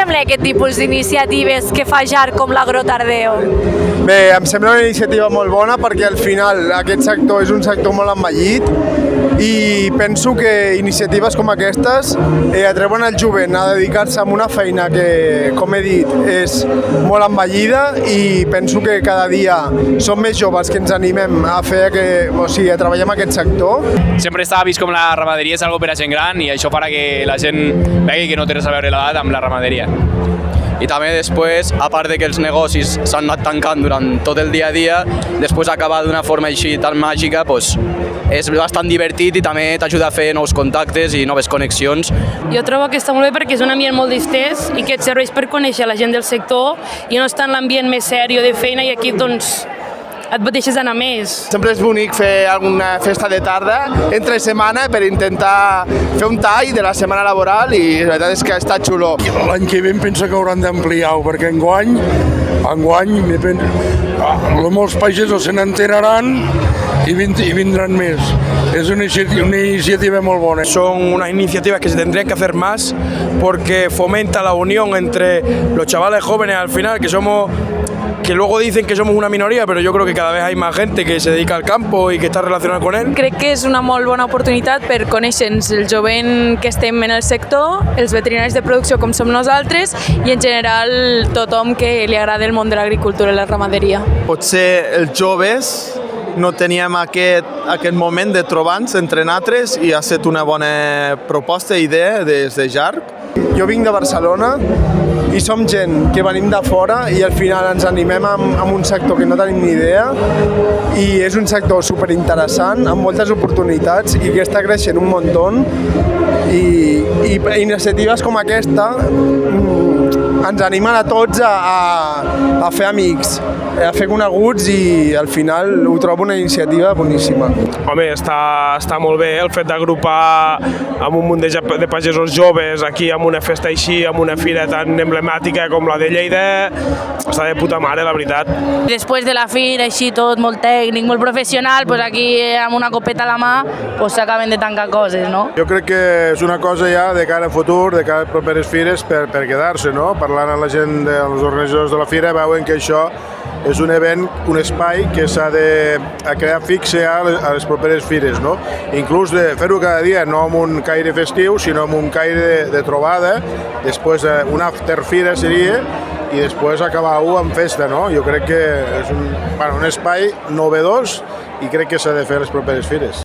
sembla aquest tipus d'iniciatives que fa Jarc com l'Agrotardeo? Bé, em sembla una iniciativa molt bona perquè al final aquest sector és un sector molt envellit i penso que iniciatives com aquestes atreuen el jovent a dedicar-se a una feina que, com he dit, és molt envellida i penso que cada dia som més joves que ens animem a fer a treballar en aquest sector. Sempre estava vist com la ramaderia és algo per a gent gran i això farà que la gent vegi que no té res a veure l'edat amb la ramaderia. I també després, a part de que els negocis s'han anat tancant durant tot el dia a dia, després acabar d'una forma així tan màgica, és bastant divertit i també t'ajuda a fer nous contactes i noves connexions. Jo trobo que està molt bé perquè és un ambient molt distès i que et serveix per conèixer la gent del sector i no està en l'ambient més sèrio de feina i aquí doncs et deixes anar més. Sempre és bonic fer alguna festa de tarda entre setmana per intentar fer un tall de la setmana laboral i la veritat és que està xulo. L'any que ve em penso que hauran d'ampliar-ho perquè enguany molts pagesos se n'enteraran y vendrán más. Es una iniciativa muy buena. Son unas iniciativas que se tendrían que hacer más porque fomenta la unión entre los chavales jóvenes al final, que luego dicen que somos una minoría, pero yo creo que cada vez hay más gente que se dedica al campo y que está relacionada con él. Crec que és una molt bona oportunitat per conèixer-nos el jovent que estem en el sector, els veterinaris de producció com som nosaltres i en general tothom que li agrada el món de l'agricultura i la ramaderia. Potser els joves no teníem aquest moment de trobar-nos entre nosaltres i ha estat una bona proposta i idea des de Jarc. Jo vinc de Barcelona i som gent que venim de fora i al final ens animem amb un sector que no tenim ni idea i és un sector superinteressant, amb moltes oportunitats i que està creixent un muntó i iniciatives com aquesta ens animen a tots a fer amics, a fer coneguts i al final ho trobo una iniciativa boníssima. Home, està molt bé el fet d'agrupar amb un munt de pagesos joves aquí amb una festa així, amb una fira tan emblemàtica com la de Lleida, està de puta mare, la veritat. Després de la fira, així tot molt tècnic, molt professional, doncs aquí amb una copeta a la mà s'acaben de tancar coses, no? Jo crec que és una cosa ja de cara al futur, de cara a properes fires, per quedar-se, no? Parlant amb la gent, els organitzadors de la fira, veuen que això és un event, un espai que s'ha de crear fixe a les properes fires, no? Inclús de fer-ho cada dia, no amb un caire festiu, sinó amb un caire de trobada, després una afterfira seria, i després acabar-ho amb festa, no? Jo crec que és un espai novedós i crec que s'ha de fer a les properes fires.